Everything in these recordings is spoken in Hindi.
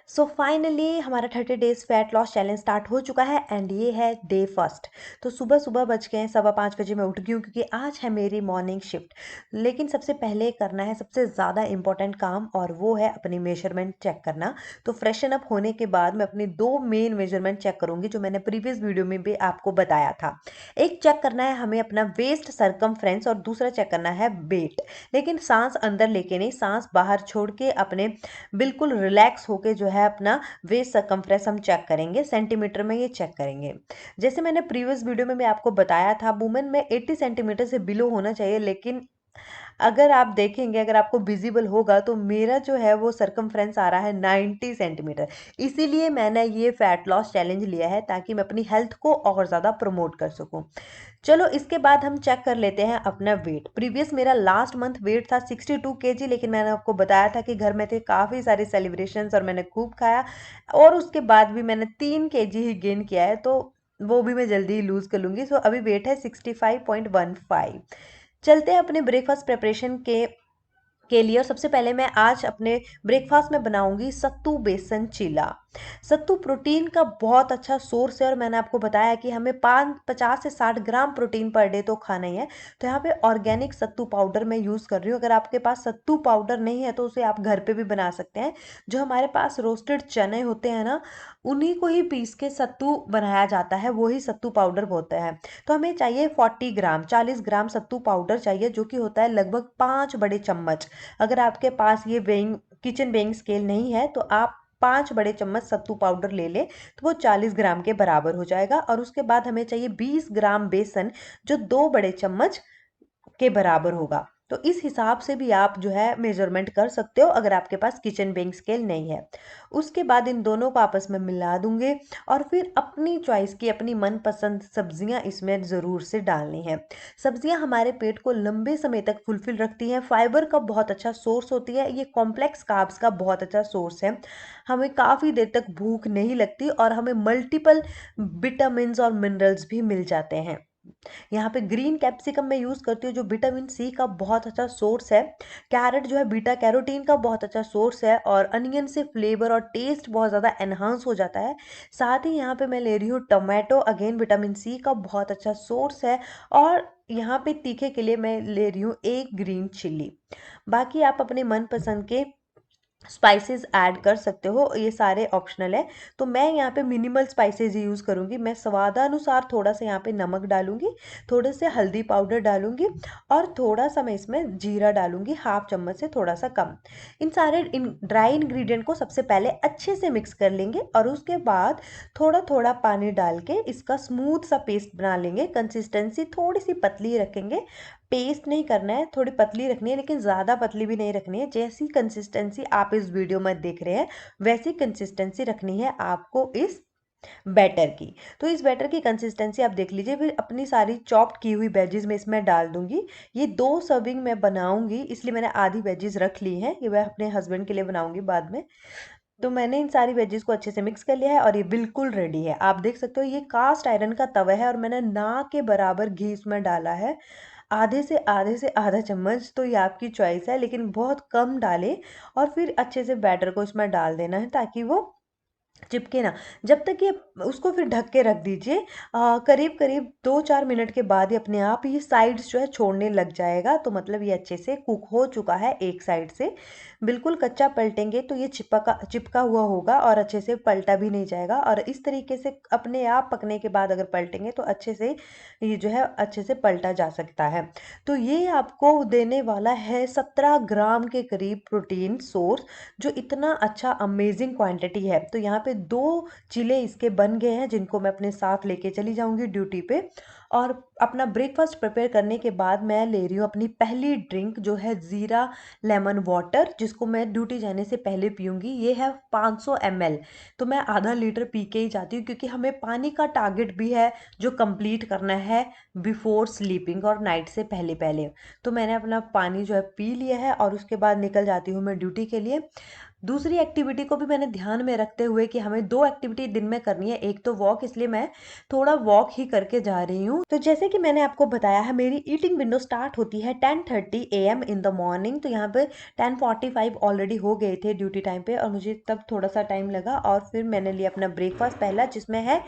सो फाइनली हमारा 30 days fat loss challenge start हो चुका है एंड ये है डे फर्स्ट। तो सुबह सुबह बज गए 5:15 बजे मैं उठ गई हूँ क्योंकि आज है मेरी मॉर्निंग शिफ्ट। लेकिन सबसे पहले करना है सबसे ज़्यादा इंपॉर्टेंट काम और वो है अपनी मेजरमेंट चेक करना। तो फ्रेशन अप होने के बाद मैं अपनी दो मेन मेजरमेंट चेक करूँगी जो मैंने प्रीवियस वीडियो में भी आपको बताया था। एक चेक करना है हमें अपना वेस्ट सरकमफ्रेंस और दूसरा चेक करना है वेट। लेकिन सांस अंदर लेके नहीं, सांस बाहर छोड़ के अपने बिल्कुल रिलैक्स होके जो है अपना वेस्ट सरकमफ्रेंस हम चेक करेंगे, सेंटीमीटर में ये चेक करेंगे। जैसे मैंने प्रीवियस वीडियो में भी आपको बताया था वुमेन में 80 सेंटीमीटर से बिलो होना चाहिए, लेकिन अगर आप देखेंगे, अगर आपको विजिबल होगा तो मेरा जो है वो सरकमफ्रेंस आ रहा है 90 सेंटीमीटर। इसीलिए मैंने ये फैट लॉस चैलेंज लिया है ताकि मैं अपनी हेल्थ को और ज़्यादा प्रमोट कर सकूं। चलो इसके बाद हम चेक कर लेते हैं अपना वेट। प्रीवियस मेरा लास्ट मंथ वेट था 62 केजी, लेकिन मैंने आपको बताया था कि घर में थे काफ़ी सारे सेलिब्रेशंस और मैंने खूब खाया और उसके बाद भी मैंने 3 केजी ही गेन किया है, तो वो भी मैं जल्दी ही लूज़ कर लूँगी। सो अभी वेट है 65.15। चलते हैं अपने ब्रेकफास्ट प्रिपरेशन के लिए। और सबसे पहले मैं आज अपने ब्रेकफास्ट में बनाऊंगी सत्तू बेसन चीला। सत्तू प्रोटीन का बहुत अच्छा सोर्स है और मैंने आपको बताया कि हमें 50 से 60 ग्राम प्रोटीन पर डे तो खाना ही है। तो यहाँ पे ऑर्गेनिक सत्तू पाउडर मैं यूज़ कर रही हूँ। अगर आपके पास सत्तू पाउडर नहीं है तो उसे आप घर पे भी बना सकते हैं। जो हमारे पास रोस्टेड चने होते हैं ना, उन्हीं को ही पीस के सत्तू बनाया जाता है, वही सत्तू पाउडर होता है। तो हमें चाहिए 40 ग्राम, 40 ग्राम सत्तू पाउडर चाहिए, जो कि होता है लगभग 5 बड़े चम्मच। अगर आपके पास ये वेइंग किचन वेइंग स्केल नहीं है तो आप 5 बड़े चम्मच सत्तू पाउडर ले ले, तो वो 40 ग्राम के बराबर हो जाएगा। और उसके बाद हमें चाहिए 20 ग्राम बेसन, जो 2 बड़े चम्मच के बराबर होगा। तो इस हिसाब से भी आप जो है मेजरमेंट कर सकते हो अगर आपके पास किचन बेइंग स्केल नहीं है। उसके बाद इन दोनों को आपस में मिला दूंगे और फिर अपनी चॉइस की अपनी मनपसंद सब्जियां इसमें ज़रूर से डालनी है। सब्जियां हमारे पेट को लंबे समय तक फुलफिल रखती हैं, फाइबर का बहुत अच्छा सोर्स होती है, ये कॉम्प्लेक्स कार्ब्स का बहुत अच्छा सोर्स है। हमें काफ़ी देर तक भूख नहीं लगती और हमें मल्टीपल विटामिन और मिनरल्स भी मिल जाते हैं। यहाँ पे ग्रीन कैप्सिकम मैं यूज़ करती हूँ जो विटामिन सी का बहुत अच्छा सोर्स है। कैरेट जो है बीटा कैरोटीन का बहुत अच्छा सोर्स है और अनियन से फ्लेवर और टेस्ट बहुत ज़्यादा एनहांस हो जाता है। साथ ही यहाँ पे मैं ले रही हूँ टोमेटो, अगेन विटामिन सी का बहुत अच्छा सोर्स है। और यहाँ पे तीखे के लिए मैं ले रही हूँ एक ग्रीन चिल्ली। बाकी आप अपने मनपसंद के स्पाइसेस ऐड कर सकते हो, ये सारे ऑप्शनल है। तो मैं यहाँ पे मिनिमल स्पाइसेस ही यूज़ करूँगी। मैं स्वादानुसार थोड़ा सा यहाँ पे नमक डालूंगी, थोड़े से हल्दी पाउडर डालूंगी और थोड़ा सा मैं इसमें जीरा डालूंगी, हाफ चम्मच से थोड़ा सा कम। इन सारे ड्राई इंग्रेडिएंट को सबसे पहले अच्छे से मिक्स कर लेंगे और उसके बाद थोड़ा थोड़ा पानी डाल के इसका स्मूथ सा पेस्ट बना लेंगे। कंसिस्टेंसी थोड़ी सी पतली रखेंगे, पेस्ट नहीं करना है, थोड़ी पतली रखनी है, लेकिन ज़्यादा पतली भी नहीं रखनी है। जैसी कंसिस्टेंसी आप इस वीडियो में देख रहे हैं वैसी कंसिस्टेंसी रखनी है आपको इस बैटर की। तो इस बैटर की कंसिस्टेंसी आप देख लीजिए। फिर अपनी सारी चॉप्ड की हुई वेजीज में इसमें डाल दूंगी। ये 2 सर्विंग में बनाऊंगी, इसलिए मैंने आधी वेजीज रख ली हैं, ये मैं अपने हस्बैंड के लिए बनाऊंगी बाद में। तो मैंने इन सारी वेजीज को अच्छे से मिक्स कर लिया है और ये बिल्कुल रेडी है। आप देख सकते हो ये कास्ट आयरन का तवा है और मैंने ना के बराबर घी इसमें डाला है, आधे से आधा चम्मच। तो ये आपकी चॉइस है, लेकिन बहुत कम डालें। और फिर अच्छे से बैटर को इसमें डाल देना है ताकि वो चिपके ना। जब तक ये उसको फिर ढक के रख दीजिए। करीब करीब 2-4 मिनट के बाद ही अपने आप ये साइड्स जो है छोड़ने लग जाएगा, तो मतलब ये अच्छे से कुक हो चुका है एक साइड से। बिल्कुल कच्चा पलटेंगे तो ये चिपका चिपका हुआ होगा और अच्छे से पलटा भी नहीं जाएगा। और इस तरीके से अपने आप पकने के बाद अगर पलटेंगे तो अच्छे से ये जो है अच्छे से पलटा जा सकता है। तो ये आपको देने वाला है 17 ग्राम के करीब प्रोटीन सोर्स, जो इतना अच्छा अमेजिंग क्वांटिटी है। तो यहाँ पे 2 चिले इसके बन गए हैं जिनको मैं अपने साथ लेके चली जाऊंगी ड्यूटी पे। और अपना ब्रेकफास्ट प्रिपेयर करने के बाद मैं ले रही हूँ अपनी पहली ड्रिंक, जो है ज़ीरा लेमन वाटर, जिसको मैं ड्यूटी जाने से पहले पीऊँगी। ये है 500 ml। तो मैं आधा लीटर पी के ही जाती हूँ क्योंकि हमें पानी का टारगेट भी है जो कंप्लीट करना है बिफोर स्लीपिंग और नाइट से पहले पहले। तो मैंने अपना पानी जो है पी लिया है और उसके बाद निकल जाती हूँ मैं ड्यूटी के लिए। दूसरी एक्टिविटी को भी मैंने ध्यान में रखते हुए कि हमें 2 एक्टिविटी दिन में करनी है, एक तो वॉक, इसलिए मैं थोड़ा वॉक ही करके जा रही हूँ। तो जैसे कि मैंने आपको बताया है, मेरी ईटिंग विंडो स्टार्ट होती है 10:30 AM इन द मॉर्निंग। तो यहाँ पे 10:45 ऑलरेडी हो गए थे ड्यूटी टाइम पे, और मुझे तब थोड़ा सा टाइम लगा, और फिर मैंने लिया अपना ब्रेकफास्ट पहला, जिसमें है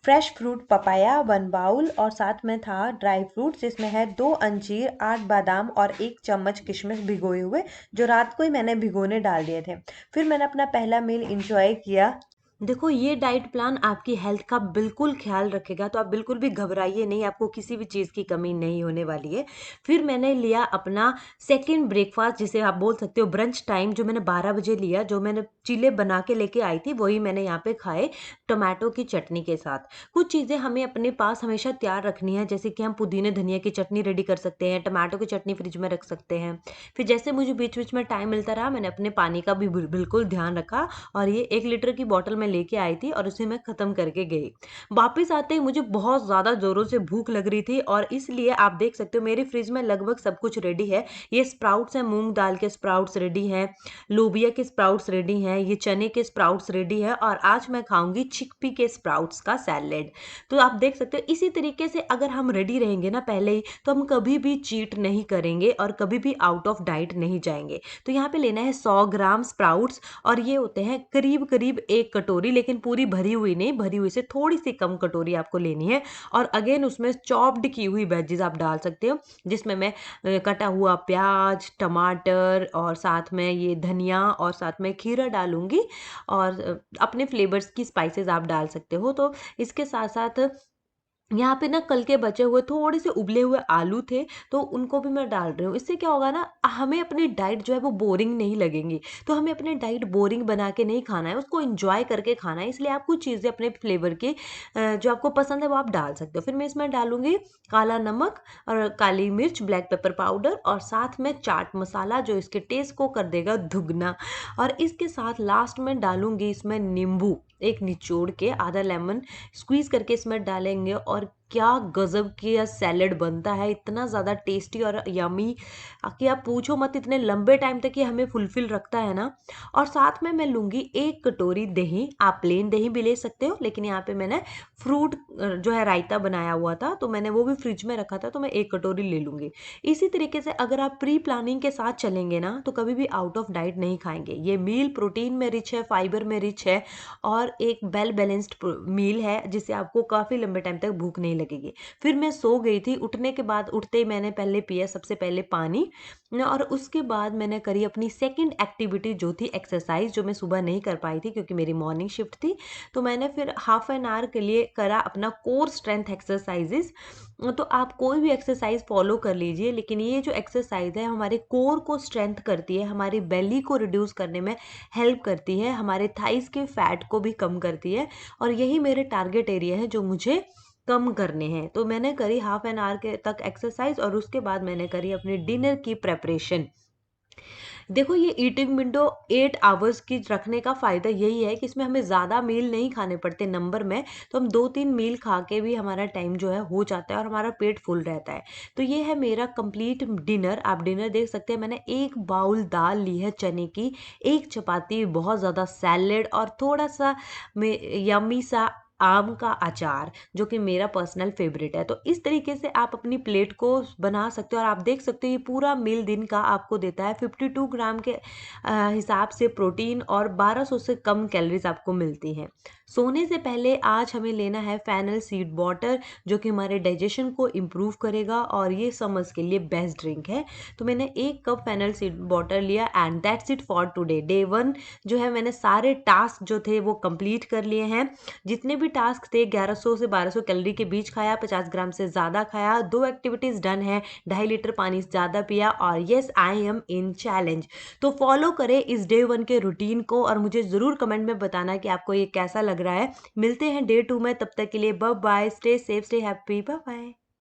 फ्रेश फ्रूट पपाया 1 बाउल, और साथ में था ड्राई फ्रूट्स जिसमें है 2 अंजीर, 8 बादाम और 1 चम्मच किशमिश भिगोए हुए, जो रात को ही मैंने भिगोने डाल दिए थे। फिर मैंने अपना पहला मील इंजॉय किया। देखो, ये डाइट प्लान आपकी हेल्थ का बिल्कुल ख्याल रखेगा, तो आप बिल्कुल भी घबराइए नहीं, आपको किसी भी चीज़ की कमी नहीं होने वाली है। फिर मैंने लिया अपना सेकंड ब्रेकफास्ट, जिसे आप बोल सकते हो ब्रंच टाइम, जो मैंने 12 बजे लिया। जो मैंने चीले बना के लेके आई थी वही मैंने यहाँ पे खाए, टमाटो की चटनी के साथ। कुछ चीज़ें हमें अपने पास हमेशा तैयार रखनी है, जैसे कि हम पुदीने धनिया की चटनी रेडी कर सकते हैं, टमाटो की चटनी फ्रिज में रख सकते हैं। फिर जैसे मुझे बीच बीच में टाइम मिलता रहा, मैंने अपने पानी का भी बिल्कुल ध्यान रखा, और ये 1 लीटर की बॉटल मैं लेके आई थी और उसे मैं खत्म करके गई। वापस आते ही मुझे बहुत ज़्यादा ज़ोरों से भूख लग रही थी, और इसलिए आप देख सकते हो मेरी फ्रिज में लगभग सब कुछ रेडी है। ये स्प्राउट्स हैं, मूंग दाल के स्प्राउट्स रेडी हैं, लोबिया के स्प्राउट्स रेडी हैं, ये चने के स्प्राउट्स रेडी है, और आज मैं खाऊंगी चिकपी के स्प्राउट्स का सैलेड। तो आप देख सकते हो इसी तरीके से अगर हम रेडी रहेंगे ना पहले ही, तो हम कभी भी चीट नहीं करेंगे और कभी भी आउट ऑफ डाइट नहीं जाएंगे। तो यहाँ पे लेना है 100 ग्राम स्प्राउट्स, और ये होते हैं करीब करीब 1 कटोरी, लेकिन पूरी भरी हुई नहीं, भरी हुई से थोड़ी सी कम कटोरी आपको लेनी है। और अगेन उसमें चॉप्ड की हुई वेजीज आप डाल सकते हो, जिसमें मैं कटा हुआ प्याज, टमाटर, और साथ में ये धनिया, और साथ में खीरा डालूंगी, और अपने फ्लेवर्स की स्पाइसेस आप डाल सकते हो। तो इसके साथ साथ यहाँ पे ना कल के बचे हुए थोड़े से उबले हुए आलू थे, तो उनको भी मैं डाल रही हूँ। इससे क्या होगा ना, हमें अपनी डाइट जो है वो बोरिंग नहीं लगेंगी। तो हमें अपनी डाइट बोरिंग बना के नहीं खाना है, उसको एंजॉय करके खाना है। इसलिए आप कुछ चीज़ें अपने फ्लेवर के जो आपको पसंद है वो आप डाल सकते हो। फिर मैं इसमें डालूंगी काला नमक और काली मिर्च, ब्लैक पेपर पाउडर, और साथ में चाट मसाला, जो इसके टेस्ट को कर देगा दुगना। और इसके साथ लास्ट में डालूंगी इसमें नींबू, एक निचोड़ के आधा लेमन स्क्वीज करके इसमें डालेंगे, और क्या गजब का सैलेड बनता है, इतना ज़्यादा टेस्टी और यमी कि आप पूछो मत, इतने लंबे टाइम तक ये हमें फुलफिल रखता है ना। और साथ में मैं लूँगी 1 कटोरी दही, आप प्लेन दही भी ले सकते हो, लेकिन यहाँ पे मैंने फ्रूट जो है रायता बनाया हुआ था, तो मैंने वो भी फ्रिज में रखा था, तो मैं 1 कटोरी ले लूँगी। इसी तरीके से अगर आप प्री प्लानिंग के साथ चलेंगे ना, तो कभी भी आउट ऑफ डाइट नहीं खाएंगे। ये मील प्रोटीन में रिच है, फाइबर में रिच है, और एक वेल बैलेंस्ड मील है, जिससे आपको काफ़ी लंबे टाइम तक भूख नहीं लगेगी। फिर मैं सो गई थी, उठने के बाद उठते ही मैंने पहले पिया सबसे पहले पानी, और उसके बाद मैंने करी अपनी सेकंड एक्टिविटी, जो थी एक्सरसाइज, जो मैं सुबह नहीं कर पाई थी क्योंकि मेरी मॉर्निंग शिफ्ट थी। तो मैंने फिर हाफ एन आवर के लिए करा अपना कोर स्ट्रेंथ एक्सरसाइजेस। तो आप कोई भी एक्सरसाइज फॉलो कर लीजिए, लेकिन ये जो एक्सरसाइज है हमारे कोर को स्ट्रेंथ करती है, हमारी बेली को रिड्यूस करने में हेल्प करती है, हमारे थाइस के फैट को भी कम करती है, और यही मेरे टारगेट एरिया है जो मुझे कम करने हैं। तो मैंने करी हाफ एन आवर के तक एक्सरसाइज, और उसके बाद मैंने करी अपनी डिनर की प्रेपरेशन। देखो, ये ईटिंग विंडो 8 आवर्स की रखने का फ़ायदा यही है कि इसमें हमें ज़्यादा मील नहीं खाने पड़ते नंबर में, तो हम 2-3 मील खा के भी हमारा टाइम जो है हो जाता है, और हमारा पेट फुल रहता है। तो ये है मेरा कंप्लीट डिनर। आप डिनर देख सकते हैं, मैंने 1 बाउल दाल ली है चने की, 1 चपाती, बहुत ज़्यादा सैलेड, और थोड़ा-सा में यम्मी सा आम का अचार, जो कि मेरा पर्सनल फेवरेट है। तो इस तरीके से आप अपनी प्लेट को बना सकते हो, और आप देख सकते हो ये पूरा मील दिन का आपको देता है 52 ग्राम के हिसाब से प्रोटीन, और 1200 से कम कैलोरीज आपको मिलती हैं। सोने से पहले आज हमें लेना है फेनल सीड वाटर, जो कि हमारे डाइजेशन को इम्प्रूव करेगा, और ये समर्स के लिए बेस्ट ड्रिंक है। तो मैंने 1 कप फेनल सीड वाटर लिया, and that's it for today. Day 1 जो है, मैंने सारे टास्क जो थे वो कंप्लीट कर लिए हैं। जितने भी टास्क थे 1100 से 1200 कैलोरी के बीच खाया, 50 ग्राम से ज़्यादा खाया, 2 एक्टिविटीज़ डन है, 2.5 लीटर पानी ज़्यादा पिया, और yes, I am in challenge. तो फॉलो करें इस डे 1 के रूटीन को, और मुझे ज़रूर कमेंट में बताना कि आपको ये कैसा लग रहा है। मिलते हैं डे 2 में, तब तक के लिए bye bye, stay safe, stay happy, bye bye.